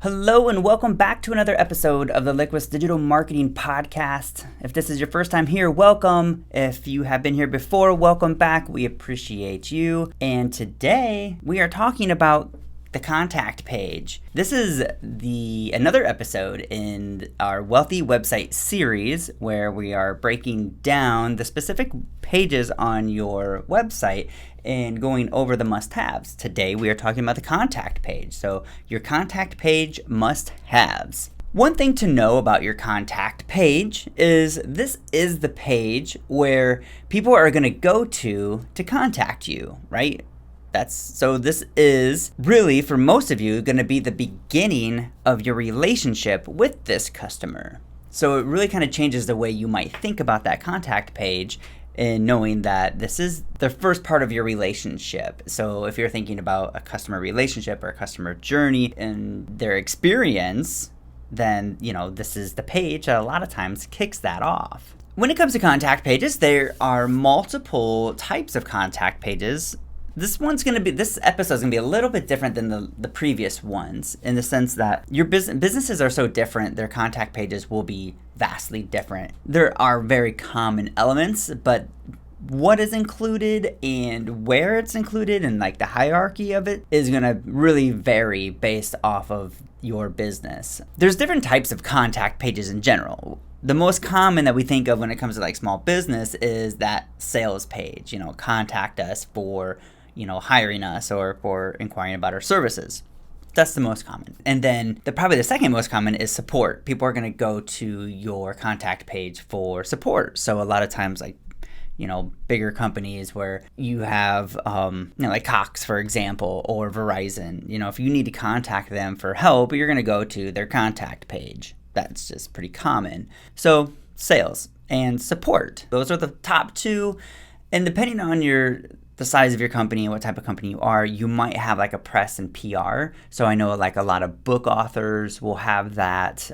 Hello and welcome back to another episode of the Liquid's Digital Marketing Podcast. If this is your first time here, welcome. If you have been here before, welcome back. We appreciate you. And today we are talking about the contact page. This is another episode in our Wealthy Website series where we are breaking down the specific pages on your website and going over the must-haves. Today we are talking about the contact page. So your contact page must-haves. One thing to know about your contact page is this is the page where people are going to go to contact you, right? So this is really, for most of you, going to be the beginning of your relationship with this customer. So it really kind of changes the way you might think about that contact page in knowing that this is the first part of your relationship. So if you're thinking about a customer relationship or a customer journey and their experience, then, this is the page that a lot of times kicks that off. When it comes to contact pages, there are multiple types of contact pages. This episode is going to be a little bit different than the previous ones in the sense that your businesses are so different, their contact pages will be vastly different. There are very common elements, but what is included and where it's included and like the hierarchy of it is going to really vary based off of your business. There's different types of contact pages in general. The most common that we think of when it comes to like small business is that sales page, contact us for hiring us or for inquiring about our services. That's the most common. And then probably the second most common is support. People are going to go to your contact page for support. So a lot of times bigger companies where you have, like Cox, for example, or Verizon, if you need to contact them for help, you're going to go to their contact page. That's just pretty common. So sales and support, those are the top two. And depending on the size of your company and what type of company you are, you might have like a press and PR. So I know like a lot of book authors will have that.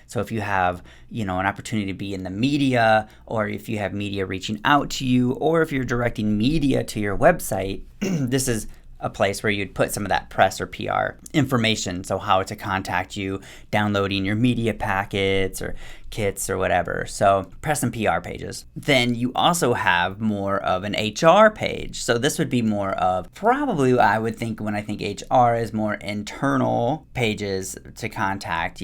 So if you have, an opportunity to be in the media, or if you have media reaching out to you, or if you're directing media to your website, this is a place where you'd put some of that press or PR information. So how to contact you, downloading your media packets or kits or whatever. So press and PR pages. Then you also have more of an HR page. So this would be more of probably, I would think when I think HR is more internal pages to contact,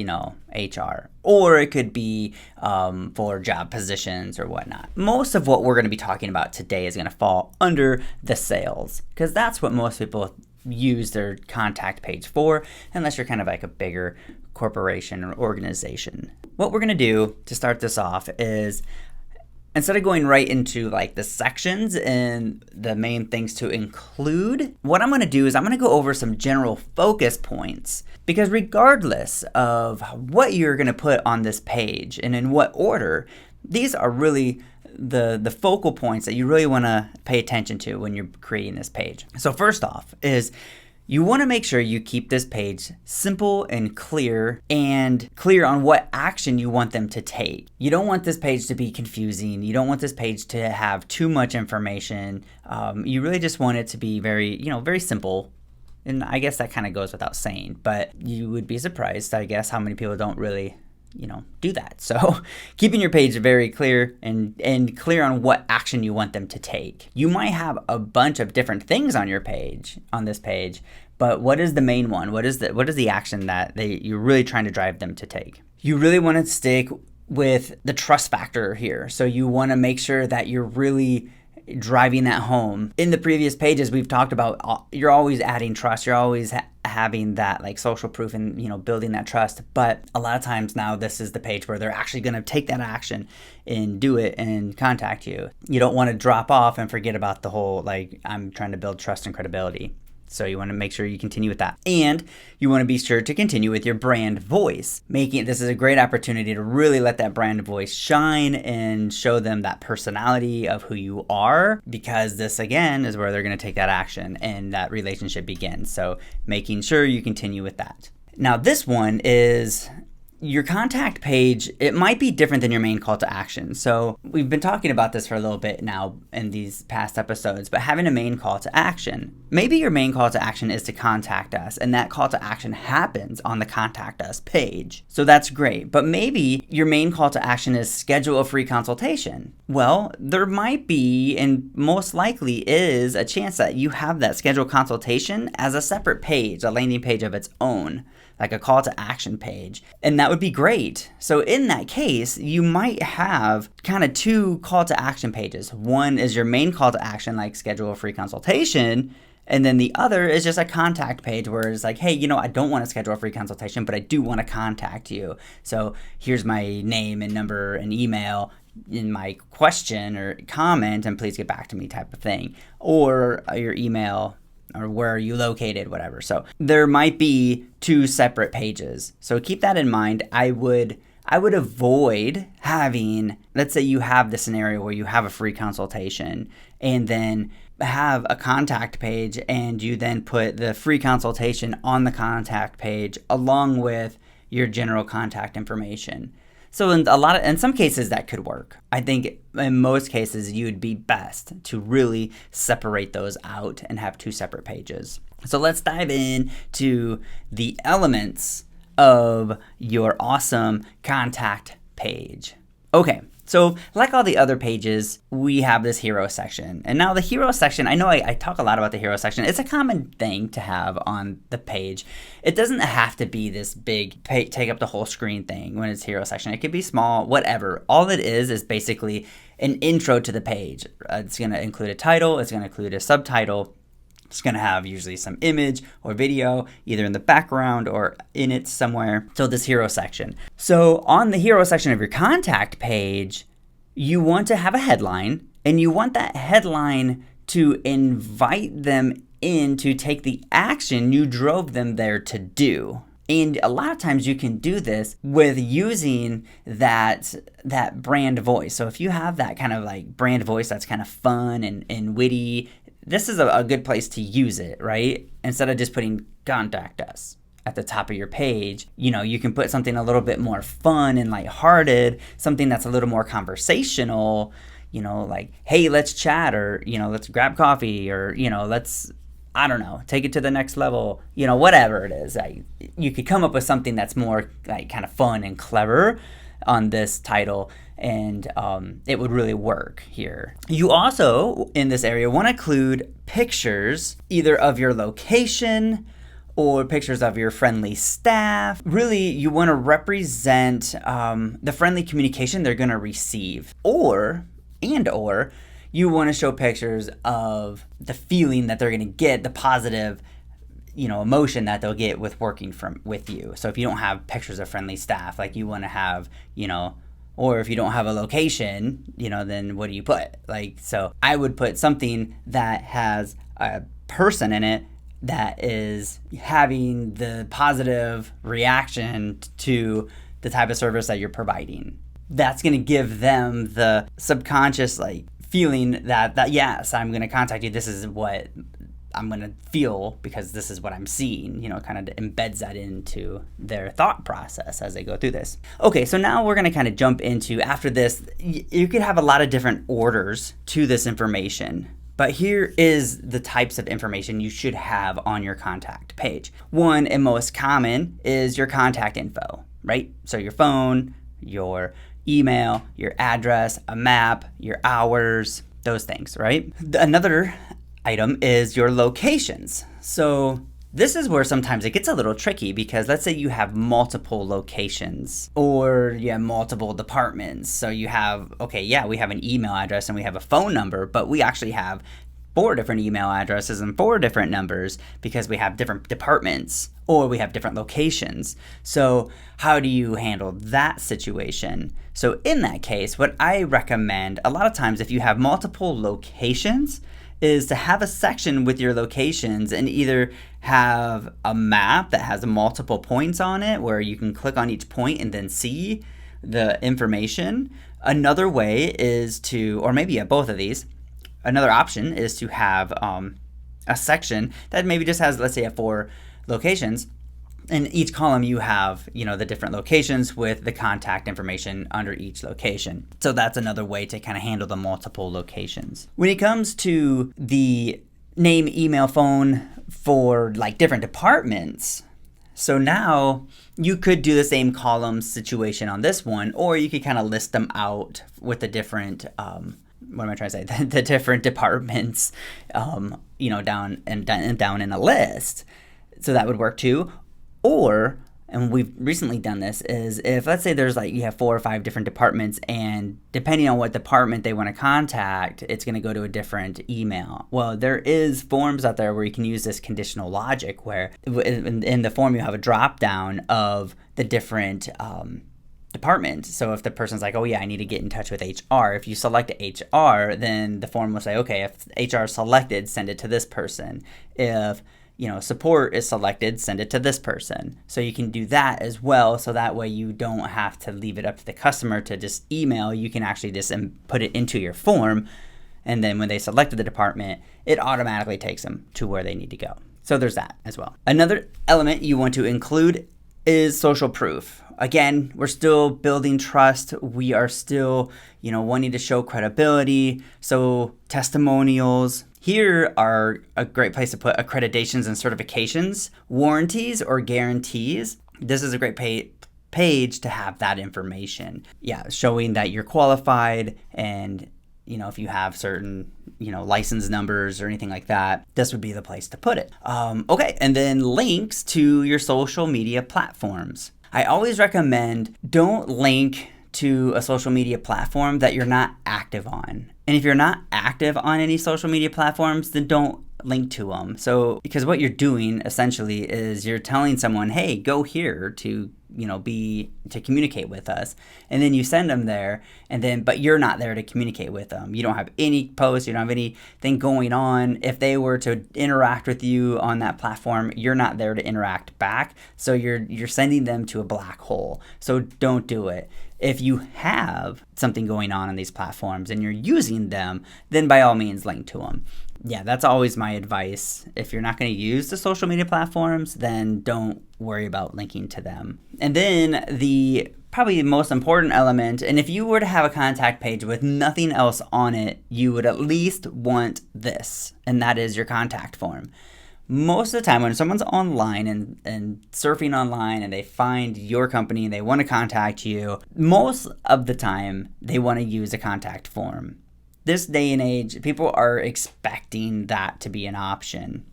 HR. Or it could be for job positions or whatnot. Most of what we're going to be talking about today is going to fall under the sales because that's what most people use their contact page for, unless you're kind of like a bigger corporation or organization. What we're going to do to start this off is, instead of going right into like the sections and the main things to include, what I'm going to do is I'm going to go over some general focus points, because regardless of what you're going to put on this page and in what order, these are really the focal points that you really want to pay attention to when you're creating this page. So first off is you want to make sure you keep this page simple and clear on what action you want them to take. You don't want this page to be confusing. You don't want this page to have too much information. You really just want it to be very, very simple. And I guess that kind of goes without saying, but you would be surprised, I guess, how many people don't really do that. So keeping your page very clear and clear on what action you want them to take. You might have a bunch of different things on this page, but what is the main one? What is the action that you're really trying to drive them to take? You really want to stick with the trust factor here. So you want to make sure that you're really driving that home. In the previous pages, we've talked about you're always adding trust. You're always having that like social proof and building that trust. But a lot of times now, this is the page where they're actually going to take that action and do it and contact you. You don't want to drop off and forget about the whole like I'm trying to build trust and credibility. So you want to make sure you continue with that. And you want to be sure to continue with your brand voice. This is a great opportunity to really let that brand voice shine and show them that personality of who you are, because this again is where they're going to take that action and that relationship begins. So making sure you continue with that. Now this one is your contact page, it might be different than your main call to action. So we've been talking about this for a little bit now in these past episodes, but having a main call to action, maybe your main call to action is to contact us, and that call to action happens on the contact us page. So that's great. But maybe your main call to action is schedule a free consultation. Well, there might be, and most likely is, a chance that you have that scheduled consultation as a separate page, a landing page of its own, like a call to action page. And that would be great. So in that case, you might have kind of two call to action pages. One is your main call to action, like schedule a free consultation. And then the other is just a contact page where it's like, hey, I don't want to schedule a free consultation, but I do want to contact you. So here's my name and number and email in my question or comment, and please get back to me type of thing. Or your email, or where are you located, whatever. So there might be two separate pages. So keep that in mind. I would avoid having, let's say you have the scenario where you have a free consultation and then have a contact page, and you then put the free consultation on the contact page along with your general contact information. So in some cases that could work. I think in most cases you'd be best to really separate those out and have two separate pages. So let's dive in to the elements of your awesome contact page. Okay, so like all the other pages, we have this hero section. And now the hero section, I know I talk a lot about the hero section. It's a common thing to have on the page. It doesn't have to be this big, take up the whole screen thing when it's hero section. It could be small, whatever. All it is basically an intro to the page. It's going to include a title. It's going to include a subtitle. It's going to have usually some image or video, either in the background or in it somewhere. So this hero section. So on the hero section of your contact page, you want to have a headline, and you want that headline to invite them in to take the action you drove them there to do. And a lot of times you can do this with using that brand voice. So if you have that kind of like brand voice that's kind of fun and witty, this is a good place to use it, right? Instead of just putting contact us at the top of your page, you can put something a little bit more fun and lighthearted, something that's a little more conversational, like, hey, let's chat, or, let's grab coffee, or, let's, I don't know, take it to the next level, whatever it is. You could come up with something that's more like kind of fun and clever on this title, and it would really work here. You also, in this area, want to include pictures either of your location or pictures of your friendly staff. Really, you want to represent the friendly communication they're going to receive, or you want to show pictures of the feeling that they're going to get, the positive emotion that they'll get with working with you. So if you don't have pictures of friendly staff, like you want to have, or if you don't have a location, then what do you put? So I would put something that has a person in it that is having the positive reaction to the type of service that you're providing. That's going to give them the subconscious feeling that yes, I'm going to contact you. This is what I'm going to feel because this is what I'm seeing, kind of embeds that into their thought process as they go through this. Okay, so now we're going to kind of jump into, after this, you could have a lot of different orders to this information, but here is the types of information you should have on your contact page. One and most common is your contact info, right? So your phone, your email, your address, a map, your hours, those things, right? Another item is your locations. So this is where sometimes it gets a little tricky, because let's say you have multiple locations or you have multiple departments. So you have, we have an email address and we have a phone number, but we actually have 4 different email addresses and 4 different numbers because we have different departments or we have different locations. So how do you handle that situation? So in that case, what I recommend a lot of times, if you have multiple locations, is to have a section with your locations and either have a map that has multiple points on it where you can click on each point and then see the information. Another way is to, or maybe both of these, another option is to have a section that maybe just has, let's say, 4 locations, In each column, you have, the different locations with the contact information under each location. So that's another way to kind of handle the multiple locations. When it comes to the name, email, phone for like different departments, so now you could do the same column situation on this one, or you could kind of list them out with the different, what am I trying to say? The different departments, down in a list. So that would work too. Or, and we've recently done this, is if let's say there's you have 4 or 5 different departments, and depending on what department they want to contact, it's going to go to a different email. Well, there is forms out there where you can use this conditional logic where in the form you have a drop down of the different department. So if the person's like, oh yeah, I need to get in touch with HR, if you select HR, then the form will say, okay, if HR is selected, send it to this person. If support is selected, send it to this person. So you can do that as well. So that way you don't have to leave it up to the customer to just email. You can actually just put it into your form. And then when they selected the department, it automatically takes them to where they need to go. So there's that as well. Another element you want to include is social proof. Again, we're still building trust. We are still, wanting to show credibility. So testimonials. Here are a great place to put accreditations and certifications, warranties or guarantees. This is a great page to have that information. Yeah, showing that you're qualified, and if you have certain license numbers or anything like that, this would be the place to put it. Okay, and then links to your social media platforms. I always recommend don't link to a social media platform that you're not active on. And if you're not active on any social media platforms, then don't link to them. So, because what you're doing essentially is you're telling someone, hey, go here to, to communicate with us. And then you send them there, but you're not there to communicate with them. You don't have any posts, you don't have anything going on. If they were to interact with you on that platform, you're not there to interact back. So you're sending them to a black hole. So don't do it. If you have something going on these platforms and you're using them, then by all means link to them. Yeah, that's always my advice. If you're not going to use the social media platforms, then don't worry about linking to them. And then the probably most important element, and if you were to have a contact page with nothing else on it, you would at least want this, and that is your contact form. Most of the time when someone's online and surfing online and they find your company and they want to contact you, most of the time they want to use a contact form. This day and age, people are expecting that to be an option.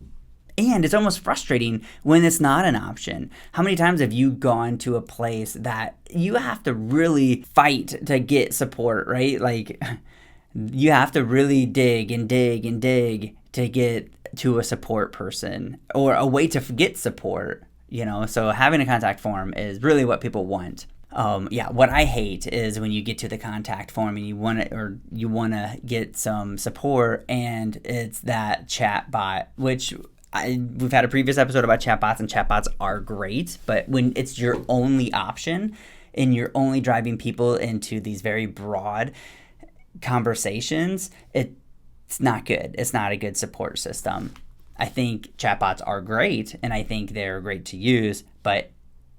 And it's almost frustrating when it's not an option. How many times have you gone to a place that you have to really fight to get support, right? Like you have to really dig and dig and dig to get to a support person or a way to get support, so having a contact form is really what people want. What I hate is when you get to the contact form and you want to get some support and it's that chat bot, which we've had a previous episode about chatbots, and chatbots are great, but when it's your only option and you're only driving people into these very broad conversations, it's not good. It's not a good support system. I think chatbots are great, and I think they're great to use, but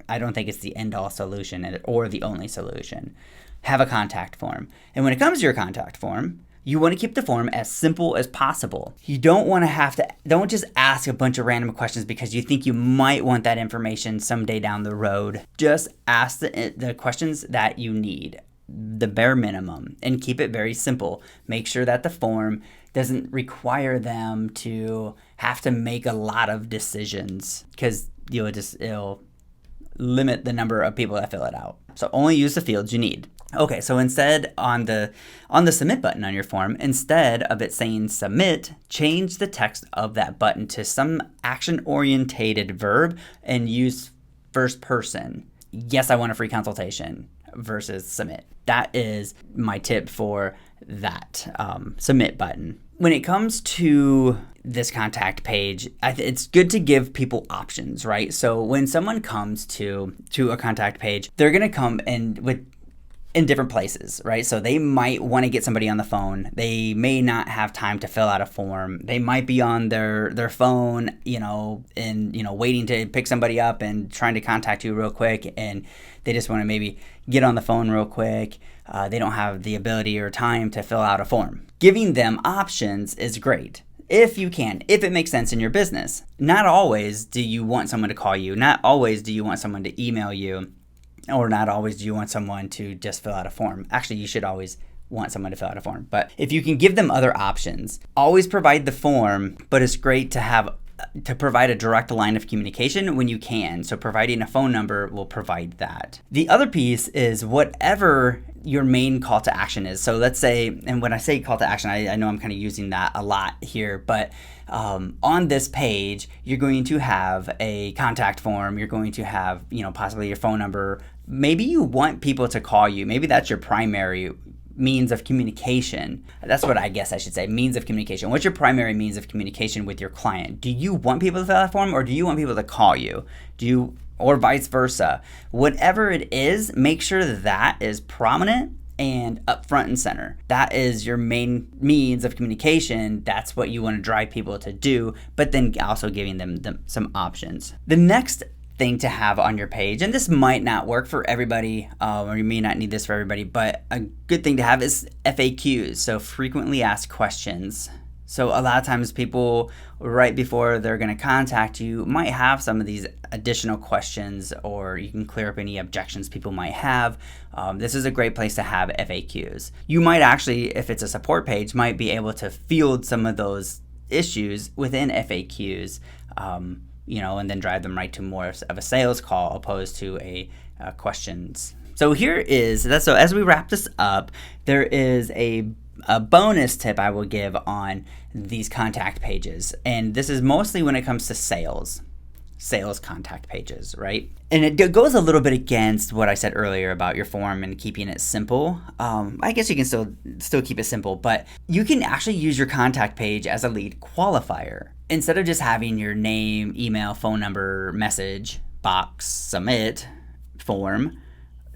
I don't think it's the end-all solution or the only solution. Have a contact form. And when it comes to your contact form, you want to keep the form as simple as possible. You don't want to don't just ask a bunch of random questions because you think you might want that information someday down the road. Just ask the questions that you need, the bare minimum, and keep it very simple. Make sure that the form doesn't require them to have to make a lot of decisions, because it'll limit the number of people that fill it out. So only use the fields you need. Okay, so instead on the submit button on your form, instead of it saying submit, change the text of that button to some action-orientated verb and use first person. Yes, I want a free consultation versus submit. That is my tip for that submit button. When it comes to this contact page, it's good to give people options, right? So when someone comes to a contact page, they're going to come and with in different places, right? So they might want to get somebody on the phone. They may not have time to fill out a form. They might be on their phone, and waiting to pick somebody up and trying to contact you real quick, and they just want to maybe get on the phone real quick. They don't have the ability or time to fill out a form. Giving them options is great. If you can, if it makes sense in your business. Not always do you want someone to call you. Not always do you want someone to email you. Or not always do you want someone to just fill out a form. Actually, you should always want someone to fill out a form. But if you can give them other options, always provide the form, but it's great to provide a direct line of communication when you can. So providing a phone number will provide that. The other piece is whatever your main call to action is. So let's say, and when I say call to action, I know I'm kind of using that a lot here, but on this page, you're going to have a contact form. You're going to have, possibly your phone number. Maybe you want people to call you. Maybe that's your primary means of communication. That's what I guess I should say, means of communication. What's your primary means of communication with your client? Do you want people to fill out a form, or do you want people to call you? Or vice versa? Whatever it is, make sure that is prominent and up front and center. That is your main means of communication. That's what you want to drive people to do, but then also giving them some options. The next thing to have on your page, and this might not work for everybody, or you may not need this for everybody, but a good thing to have is FAQs, so frequently asked questions. So a lot of times people, right before they're going to contact you, might have some of these additional questions, or you can clear up any objections people might have. This is a great place to have FAQs. You might actually, if it's a support page, might be able to field some of those issues within FAQs, and then drive them right to more of a sales call opposed to a questions. So so as we wrap this up, there is a bonus tip I will give on these contact pages. And this is mostly when it comes to sales contact pages, right? And it goes a little bit against what I said earlier about your form and keeping it simple. I guess you can still keep it simple, but you can actually use your contact page as a lead qualifier. Instead of just having your name, email, phone number, message, box, submit form,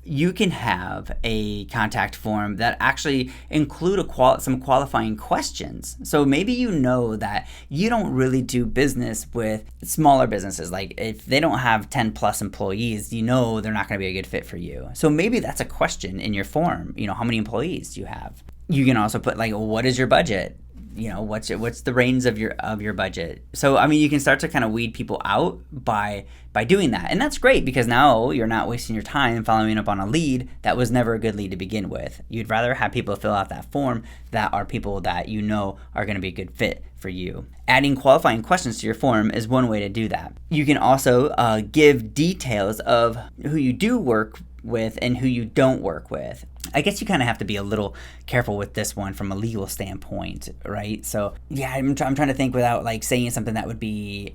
you can have a contact form that actually include some qualifying questions. So maybe that you don't really do business with smaller businesses. Like if they don't have 10 plus employees, they're not going to be a good fit for you. So maybe that's a question in your form. How many employees do you have? You can also put what is your budget? What's the range of your budget? So you can start to kind of weed people out by doing that, and that's great because now you're not wasting your time following up on a lead that was never a good lead to begin with. You'd rather have people fill out that form that are people that are going to be a good fit for you. Adding qualifying questions to your form is one way to do that. You can also give details of who you do work with and who you don't work with. I guess you kind of have to be a little careful with this one from a legal standpoint, right? So yeah, I'm trying to think without saying something that would be.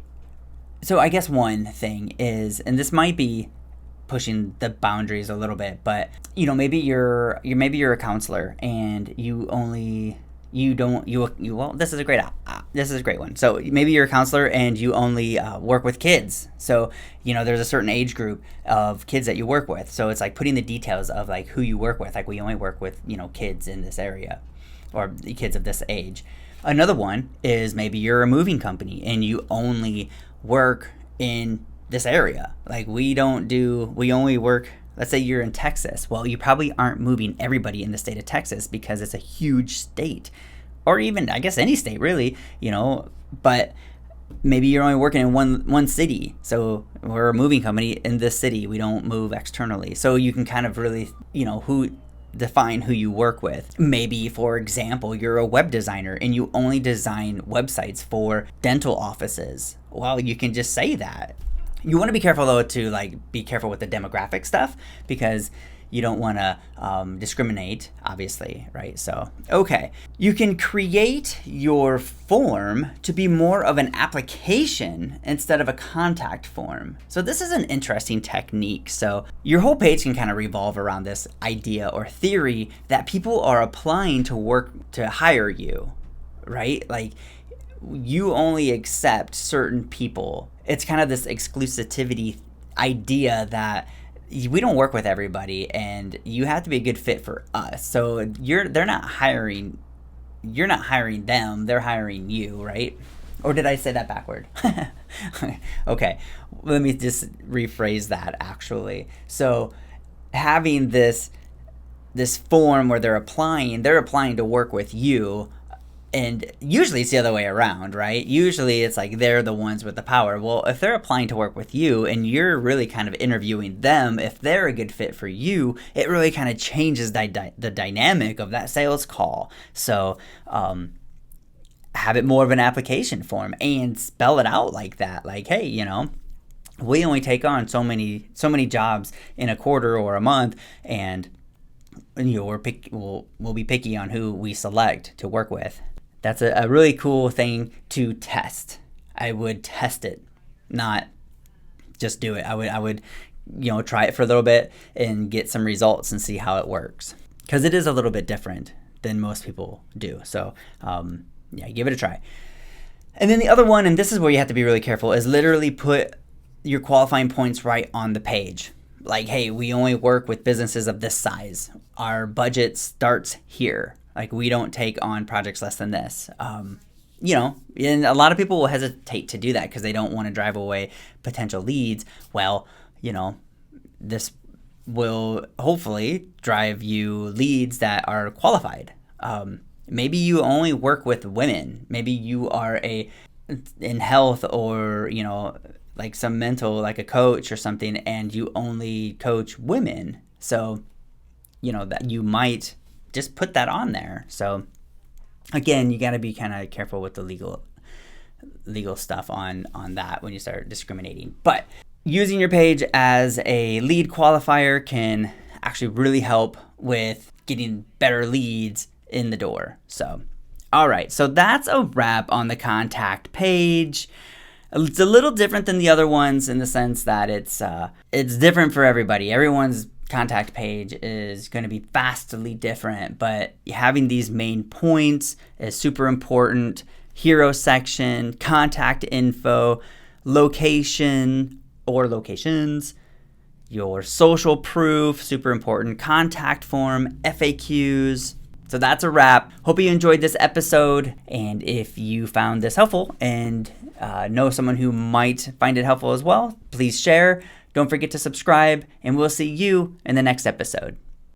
So I guess one thing is, and this might be pushing the boundaries a little bit, but maybe you're a counselor and this is a great one. So maybe you're a counselor and you only work with kids. So, there's a certain age group of kids that you work with. So it's putting the details of who you work with. We only work with, kids in this area or the kids of this age. Another one is maybe you're a moving company and you only work in this area. We only work. Let's say you're in Texas. Well, you probably aren't moving everybody in the state of Texas because it's a huge state, or even I guess any state really, but maybe you're only working in one city. So we're a moving company in this city. We don't move externally. So you can kind of really, define who you work with. Maybe, for example, you're a web designer and you only design websites for dental offices. Well, you can just say that. You want to be careful though to be careful with the demographic stuff because you don't want to discriminate, obviously, right? So, okay. You can create your form to be more of an application instead of a contact form. So this is an interesting technique. So your whole page can kind of revolve around this idea or theory that people are applying to hire you, right? You only accept certain people. It's kind of this exclusivity idea that we don't work with everybody, and you have to be a good fit for us. So they're not hiring, you're not hiring them, they're hiring you, right? Or did I say that backward? Okay, let me just rephrase that actually. So having this form where they're applying to work with you. And usually it's the other way around, right? Usually it's like they're the ones with the power. Well, if they're applying to work with you and you're really kind of interviewing them, if they're a good fit for you, it really kind of changes the dynamic of that sales call. So have it more of an application form and spell it out like that. Like, hey, we only take on so many jobs in a quarter or a month, and we'll be picky on who we select to work with. That's a really cool thing to test. I would test it, not just do it. I would try it for a little bit and get some results and see how it works, because it is a little bit different than most people do. So give it a try. And then the other one, and this is where you have to be really careful, is literally put your qualifying points right on the page. Like, hey, we only work with businesses of this size. Our budget starts here. Like, we don't take on projects less than this. And a lot of people will hesitate to do that because they don't want to drive away potential leads. Well, this will hopefully drive you leads that are qualified. Maybe you only work with women. Maybe you are in health, or, like some mental, like a coach or something, and you only coach women. So, that you might just put that on there. So again, you got to be kind of careful with the legal stuff on that when you start discriminating. But using your page as a lead qualifier can actually really help with getting better leads in the door. So, all right. So that's a wrap on the contact page. It's a little different than the other ones in the sense that it's different for everybody. Everyone's contact page is going to be vastly different, but having these main points is super important. Hero section, contact info, location or locations, your social proof, super important, contact form, FAQs. So that's a wrap. Hope you enjoyed this episode, and if you found this helpful and know someone who might find it helpful as well, please share. Don't forget to subscribe, and we'll see you in the next episode.